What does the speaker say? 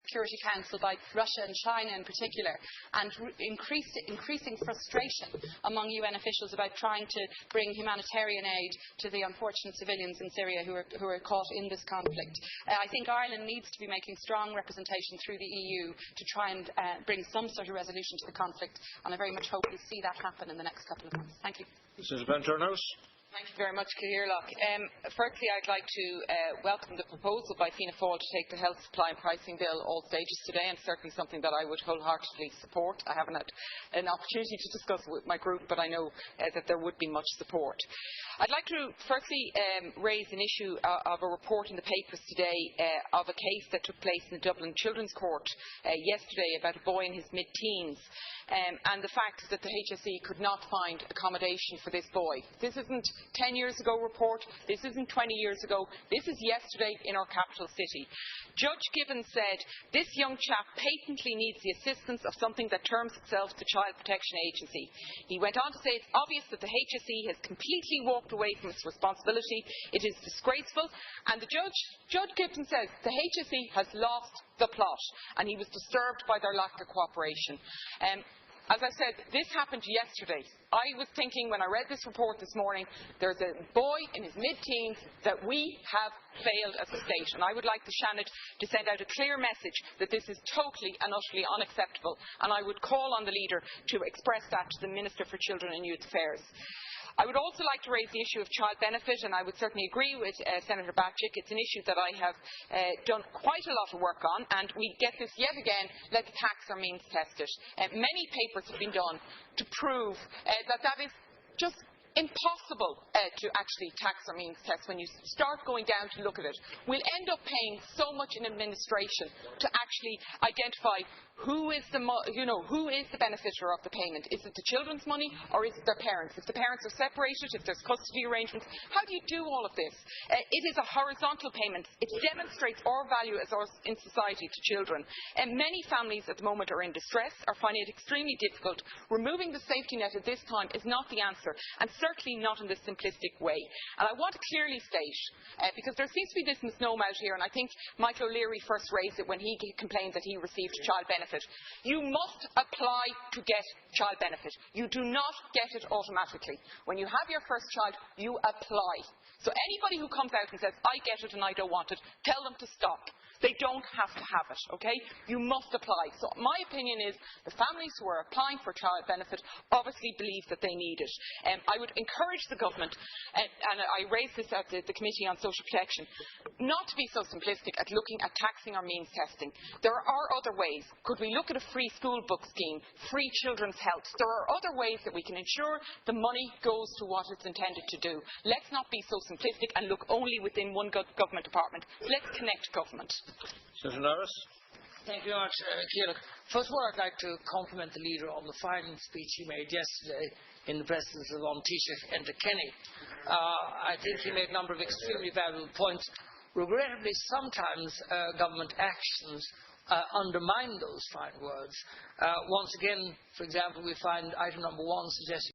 Security Council by Russia and China in particular, and increasing frustration among UN officials about trying to bring humanitarian aid to the unfortunate civilians in Syria who are caught in this conflict. I think Ireland needs to be making strong representation through the EU to try and bring some sort of resolution to the conflict, and I very much hope we see that happen in the next couple of months. Thank you. Mrs. Van Turnhout. Thank you very much, Caoirleach. Firstly, I'd like to welcome the proposal by Fianna Fáil to take the health supply and pricing bill all stages today, and certainly something that I would wholeheartedly support. I haven't had an opportunity to discuss it with my group, but I know that there would be much support. I'd like to firstly raise an issue of a report in the papers today of a case that took place in the Dublin Children's Court yesterday about a boy in his mid-teens, and the fact that the HSE could not find accommodation for this boy. This isn't 10 years ago report, this isn't 20 years ago, this is yesterday in our capital city. Judge Gibbons said this young chap patently needs the assistance of something that terms itself the Child Protection Agency. He went on to say it's obvious that the HSE has completely walked away from its responsibility. It is disgraceful, and Judge Gibbons says the HSE has lost the plot, and he was disturbed by their lack of cooperation. As I said, this happened yesterday. I was thinking when I read this report this morning, there's a boy in his mid-teens that we have failed as a state, and I would like the Seanad to send out a clear message that this is totally and utterly unacceptable, and I would call on the leader to express that to the Minister for Children and Youth Affairs. I would also like to raise the issue of child benefit, and I would certainly agree with Senator Bacic. It's an issue that I have done quite a lot of work on, and we get this yet again, let's tax or means test it. Many papers have been done to prove that is just impossible to actually tax or means test when you start going down to look at it. We'll end up paying so much in administration to actually identify who is the beneficiary of the payment. Is it the children's money or is it their parents? If the parents are separated, if there's custody arrangements, how do you do all of this? It is a horizontal payment. It demonstrates our value as in society to children. And many families at the moment are in distress, are finding it extremely difficult. Removing the safety net at this time is not the answer, and certainly not in this simplistic way. And I want to clearly state, because there seems to be this misnomer out here, and I think Michael O'Leary first raised it when he complained that he received child benefit. You must apply to get child benefit. You do not get it automatically. When you have your first child, you apply. So anybody who comes out and says, I get it and I don't want it, tell them to stop. They don't have to have it, okay? You must apply. So my opinion is the families who are applying for child benefit obviously believe that they need it. I would encourage the government, and I raised this at the Committee on Social Protection, not to be so simplistic at looking at taxing or means testing. There are other ways. Could we look at a free school book scheme, free children's health? There are other ways that we can ensure the money goes to what it's intended to do. Let's not be so simplistic and look only within one government department. Let's connect government. Senator Norris. Thank you very much, Caoirleach. First of all, I'd like to compliment the leader on the final speech he made yesterday in the presence of Taoiseach Enda Kenny. I think he made a number of extremely valuable points. Regrettably, sometimes government actions undermine those fine words. Once again, for example, we find item number 1 suggesting